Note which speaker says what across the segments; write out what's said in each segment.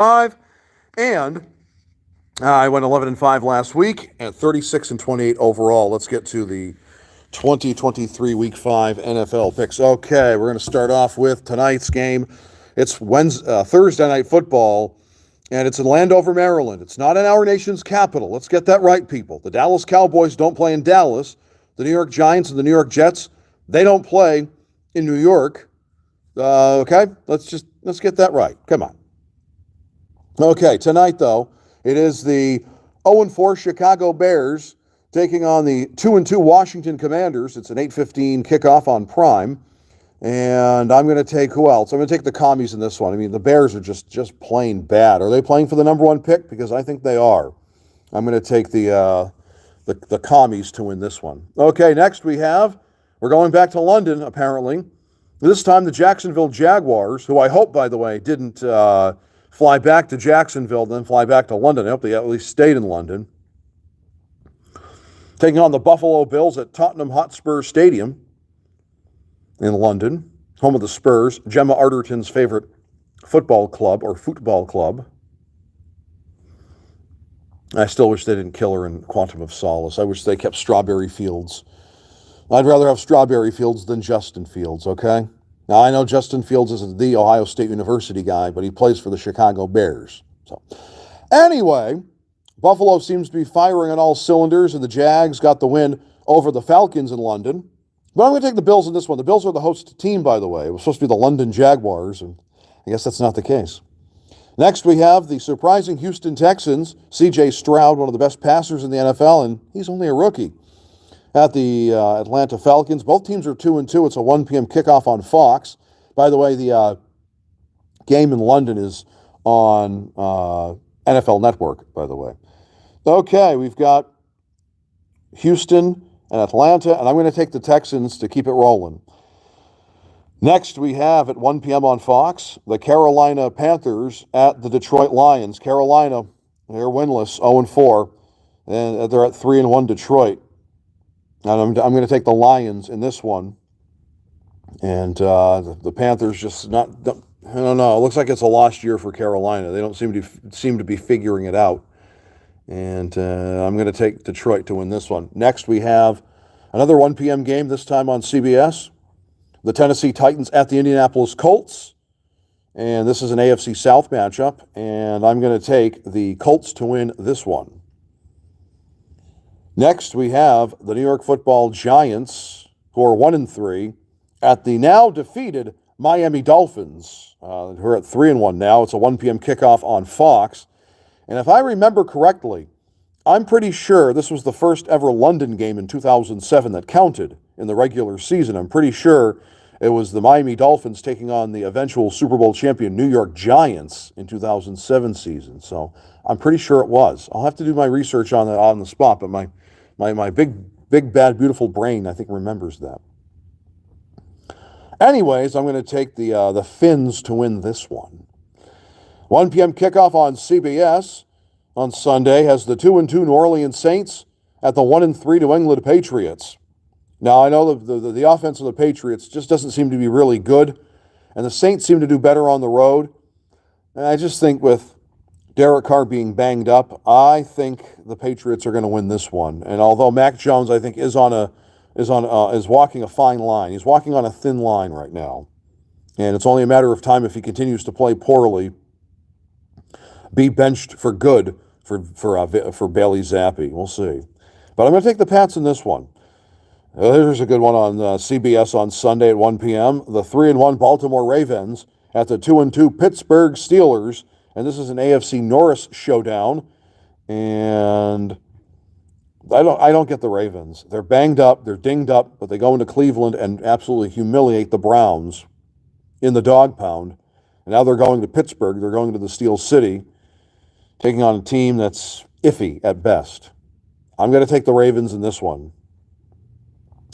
Speaker 1: 5, and I went 11-5 last week at 36-28 overall. Let's get to the 2023 Week 5 NFL picks. Okay, we're going to start off with tonight's game. It's Thursday Night Football, and it's in Landover, Maryland. It's not in our nation's capital. Let's get that right, people. The Dallas Cowboys don't play in Dallas. The New York Giants and the New York Jets, they don't play in New York. Okay, let's get that right. Come on. Okay, tonight, though, it is the 0-4 Chicago Bears taking on the 2-2 Washington Commanders. It's an 8:15 kickoff on Prime. And I'm going to take who else? I'm going to take the Commies in this one. I mean, the Bears are just plain bad. Are they playing for the number one pick? Because I think they are. I'm going to take the Commies to win this one. Okay, next we're going back to London, apparently. This time the Jacksonville Jaguars, who I hope, by the way, didn't fly back to Jacksonville, then fly back to London. I hope they at least stayed in London. Taking on the Buffalo Bills at Tottenham Hotspur Stadium in London, home of the Spurs, Gemma Arterton's favorite football club. I still wish they didn't kill her in Quantum of Solace. I wish they kept Strawberry Fields. I'd rather have Strawberry Fields than Justin Fields, okay? Now, I know Justin Fields isn't the Ohio State University guy, but he plays for the Chicago Bears. So, anyway, Buffalo seems to be firing on all cylinders, and the Jags got the win over the Falcons in London. But I'm going to take the Bills in this one. The Bills are the host team, by the way. It was supposed to be the London Jaguars, and I guess that's not the case. Next, we have the surprising Houston Texans. C.J. Stroud, one of the best passers in the NFL, and he's only a rookie. At the Atlanta Falcons. Both teams are 2-2. It's a 1 p.m. kickoff on Fox. By the way, the game in London is on NFL Network, by the way. Okay, we've got Houston and Atlanta, and I'm going to take the Texans to keep it rolling. Next, we have at 1 p.m. on Fox, the Carolina Panthers at the Detroit Lions. Carolina, they're winless, 0-4, and they're at 3-1 Detroit. And I'm going to take the Lions in this one. And the Panthers just I don't know. It looks like it's a lost year for Carolina. They don't seem to be figuring it out. And I'm going to take Detroit to win this one. Next, we have another 1 p.m. game, this time on CBS. The Tennessee Titans at the Indianapolis Colts. And this is an AFC South matchup. And I'm going to take the Colts to win this one. Next, we have the New York Football Giants, who are 1-3, at the now defeated Miami Dolphins, who are at 3-1 now. It's a 1 p.m. kickoff on Fox. And if I remember correctly, I'm pretty sure this was the first ever London game in 2007 that counted in the regular season. I'm pretty sure it was the Miami Dolphins taking on the eventual Super Bowl champion New York Giants in 2007 season. So I'm pretty sure it was. I'll have to do my research on that on the spot, but my big, bad, beautiful brain, I think, remembers that. Anyways, I'm going to take the Finns to win this one. 1 p.m. kickoff on CBS on Sunday has the 2-2 New Orleans Saints at the 1-3 New England Patriots. Now, I know the offense of the Patriots just doesn't seem to be really good, and the Saints seem to do better on the road. And I just think with Derek Carr being banged up, I think the Patriots are going to win this one. And although Mac Jones, I think, is walking a fine line, he's walking on a thin line right now, and it's only a matter of time if he continues to play poorly, be benched for good for Bailey Zappi. We'll see. But I'm going to take the Pats in this one. There's a good one on CBS on Sunday at 1 p.m. The 3-1 Baltimore Ravens at the 2-2 Pittsburgh Steelers. And this is an AFC Norris showdown, and I don't get the Ravens. They're banged up, they're dinged up, but they go into Cleveland and absolutely humiliate the Browns in the dog pound. And now they're going to Pittsburgh. They're going to the Steel City, taking on a team that's iffy at best. I'm going to take the Ravens in this one.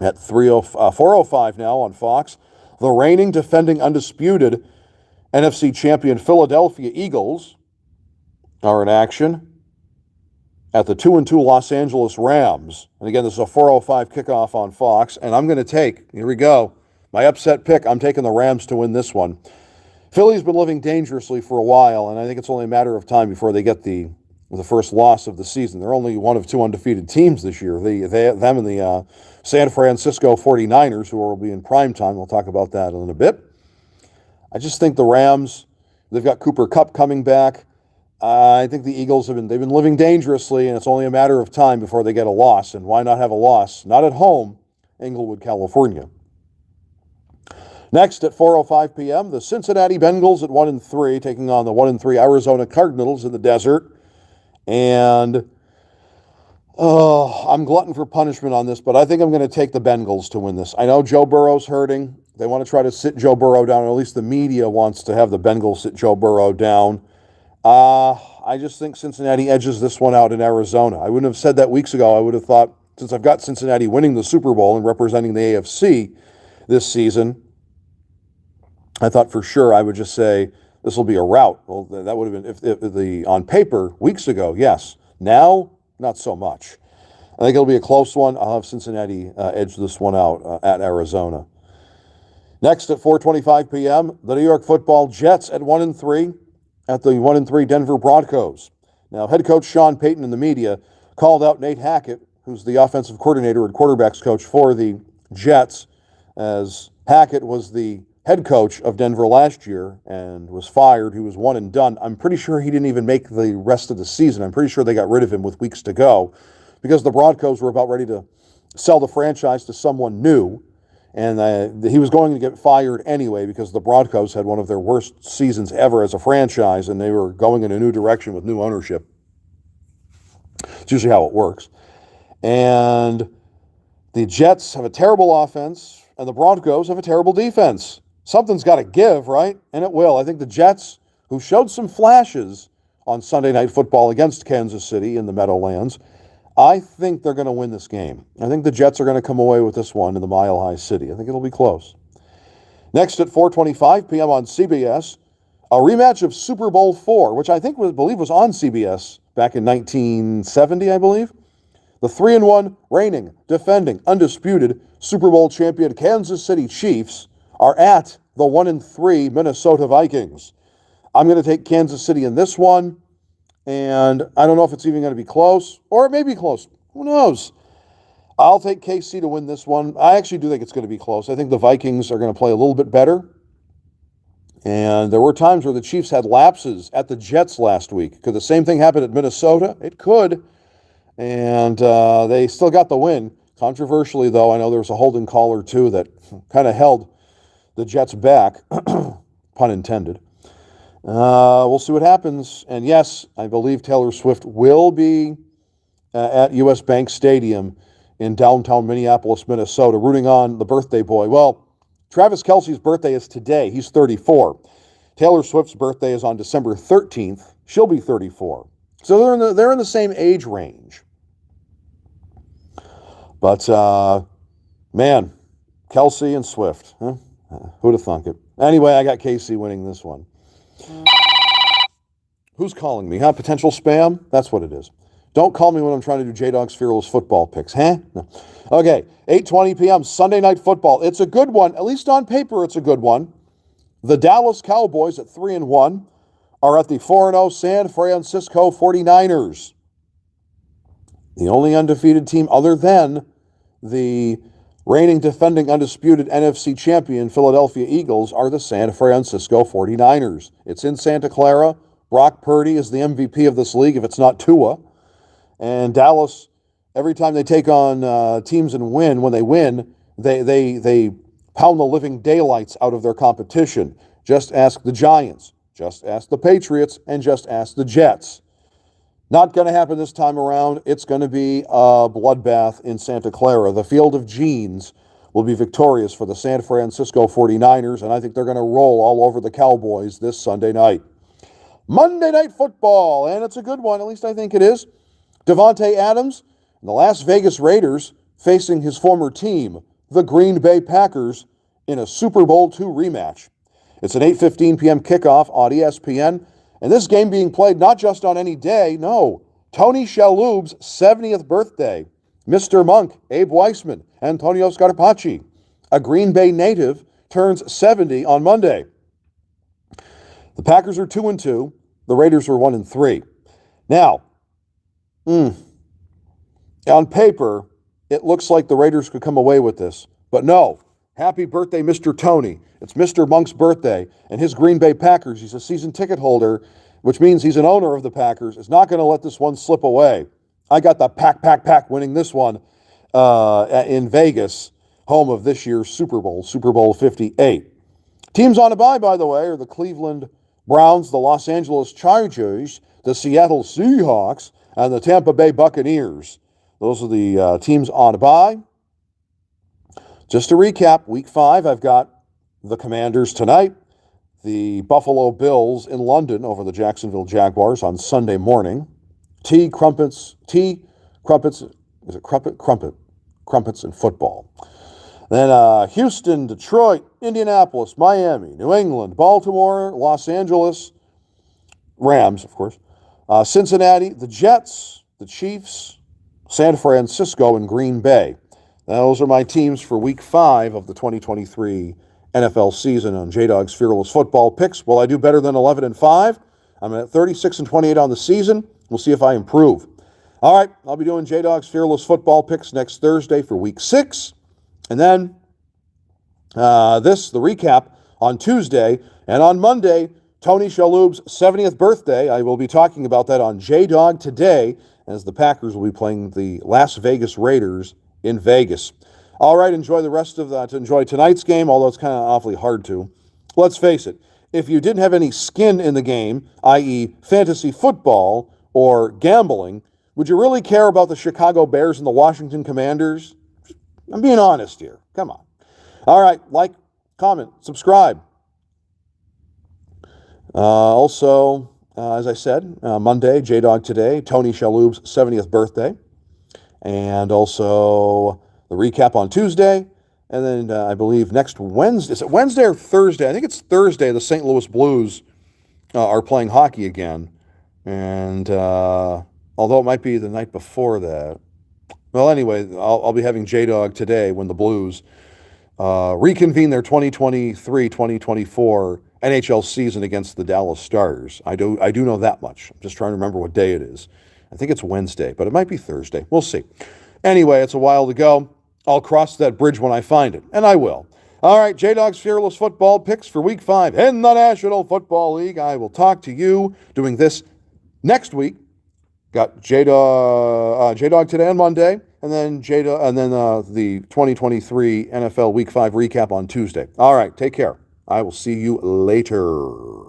Speaker 1: At 4:05 now on Fox, the reigning, defending, undisputed NFC champion Philadelphia Eagles are in action at the 2-2 Los Angeles Rams. And again, this is a 4:05 kickoff on Fox. And I'm going to take, here we go, my upset pick. I'm taking the Rams to win this one. Philly's been living dangerously for a while, and I think it's only a matter of time before they get the first loss of the season. They're only one of two undefeated teams this year. Them and the San Francisco 49ers, who will be in prime time. We'll talk about that in a bit. I just think the Rams, they've got Cooper Kupp coming back. I think the Eagles they've been living dangerously, and it's only a matter of time before they get a loss. And why not have a loss? Not at home, Inglewood, California. Next at 4:05 p.m., the Cincinnati Bengals at 1-3, taking on the 1-3 Arizona Cardinals in the desert. And I'm glutton for punishment on this, but I think I'm going to take the Bengals to win this. I know Joe Burrow's hurting. They want to try to sit Joe Burrow down, or at least the media wants to have the Bengals sit Joe Burrow down. I just think Cincinnati edges this one out in Arizona. I wouldn't have said that weeks ago. I would have thought, since I've got Cincinnati winning the Super Bowl and representing the AFC this season, I thought for sure I would just say this will be a rout. Well, that would have been, on paper, weeks ago, yes. Now, not so much. I think it'll be a close one. I'll have Cincinnati edge this one out at Arizona. Next at 4:25 p.m., the New York Football Jets at 1-3 at the 1-3 Denver Broncos. Now, head coach Sean Payton in the media called out Nate Hackett, who's the offensive coordinator and quarterbacks coach for the Jets, as Hackett was the head coach of Denver last year and was fired. He was one and done. I'm pretty sure he didn't even make the rest of the season. I'm pretty sure they got rid of him with weeks to go because the Broncos were about ready to sell the franchise to someone new. And he was going to get fired anyway because the Broncos had one of their worst seasons ever as a franchise, and they were going in a new direction with new ownership. It's usually how it works. And the Jets have a terrible offense, and the Broncos have a terrible defense. Something's got to give, right? And it will. I think the Jets, who showed some flashes on Sunday Night Football against Kansas City in the Meadowlands, I think they're going to win this game. I think the Jets are going to come away with this one in the Mile High City. I think it'll be close. Next at 4:25 p.m. on CBS, a rematch of Super Bowl IV, which I believe was on CBS back in 1970, I believe. The 3-1 reigning, defending, undisputed Super Bowl champion Kansas City Chiefs are at the 1-3 Minnesota Vikings. I'm going to take Kansas City in this one. And I don't know if it's even going to be close, or it may be close. Who knows? I'll take KC to win this one. I actually do think it's going to be close. I think the Vikings are going to play a little bit better. And there were times where the Chiefs had lapses at the Jets last week. Could the same thing happen at Minnesota? It could. And they still got the win. Controversially, though, I know there was a holding call or two that kind of held the Jets back, pun intended. We'll see what happens. And yes, I believe Taylor Swift will be at U.S. Bank Stadium in downtown Minneapolis, Minnesota, rooting on the birthday boy. Well, Travis Kelce's birthday is today. He's 34. Taylor Swift's birthday is on December 13th. She'll be 34. So they're in the same age range. But, man, Kelce and Swift. Huh? Who'd have thunk it? Anyway, I got KC winning this one. Who's calling me? Potential spam? That's what it is. Don't call me when I'm trying to do J-Dog's Fearless Football Picks, No. Okay, 8:20 p.m. Sunday Night Football. It's a good one. At least on paper, it's a good one. The Dallas Cowboys at 3-1 are at the 4-0 San Francisco 49ers. The only undefeated team other than the reigning, defending, undisputed NFC champion Philadelphia Eagles are the San Francisco 49ers. It's in Santa Clara. Brock Purdy is the MVP of this league if it's not Tua. And Dallas, every time they take on teams and win, when they win, they pound the living daylights out of their competition. Just ask the Giants. Just ask the Patriots. And just ask the Jets. Not going to happen this time around. It's going to be a bloodbath in Santa Clara. The Field of Genes will be victorious for the San Francisco 49ers, and I think they're going to roll all over the Cowboys this Sunday night. Monday Night Football, and it's a good one, at least I think it is. Devontae Adams and the Las Vegas Raiders facing his former team, the Green Bay Packers, in a Super Bowl II rematch. It's an 8:15 p.m. kickoff on ESPN. And this game being played not just on any day, no. Tony Shalhoub's 70th birthday. Mr. Monk, Abe Weissman, Antonio Scarpacci, a Green Bay native, turns 70 on Monday. The Packers are 2-2. The Raiders are 1-3. Now, on paper, it looks like the Raiders could come away with this. But no. Happy birthday, Mr. Tony. It's Mr. Monk's birthday. And his Green Bay Packers, he's a season ticket holder, which means he's an owner of the Packers, is not going to let this one slip away. I got the pack winning this one in Vegas, home of this year's Super Bowl, Super Bowl 58. Teams on a bye, by the way, are the Cleveland Browns, the Los Angeles Chargers, the Seattle Seahawks, and the Tampa Bay Buccaneers. Those are the teams on a bye. Just to recap, Week 5, I've got the Commanders tonight, the Buffalo Bills in London over the Jacksonville Jaguars on Sunday morning, Crumpets and football. Then Houston, Detroit, Indianapolis, Miami, New England, Baltimore, Los Angeles, Rams, of course, Cincinnati, the Jets, the Chiefs, San Francisco, and Green Bay. Those are my teams for Week 5 of the 2023 NFL season on J-Dawg's Fearless Football Picks. Will I do better than 11-5? I'm at 36-28 on the season. We'll see if I improve. All right, I'll be doing J-Dawg's Fearless Football Picks next Thursday for Week 6. And then the recap on Tuesday. And on Monday, Tony Shalhoub's 70th birthday. I will be talking about that on J-Dawg today as the Packers will be playing the Las Vegas Raiders in Vegas. All right, enjoy the rest of that. Enjoy tonight's game, although it's kind of awfully hard to. Let's face it, if you didn't have any skin in the game, i.e. fantasy football or gambling, would you really care about the Chicago Bears and the Washington Commanders? I'm being honest here. Come on. All right, like, comment, subscribe. Also, as I said, Monday, J-Dawg today, Tony Shalhoub's 70th birthday. And also the recap on Tuesday. And then I believe next Wednesday, is it Wednesday or Thursday? I think it's Thursday, the St. Louis Blues are playing hockey again. And although it might be the night before that. Well, anyway, I'll be having J-Dawg today when the Blues reconvene their 2023-2024 NHL season against the Dallas Stars. I do know that much. I'm just trying to remember what day it is. I think it's Wednesday, but it might be Thursday. We'll see. Anyway, it's a while to go. I'll cross that bridge when I find it, and I will. All right, J-Dawg's Fearless Football Picks for Week 5 in the National Football League. I will talk to you doing this next week. Got J-Dawg today on Monday, and then the 2023 NFL Week 5 recap on Tuesday. All right, take care. I will see you later.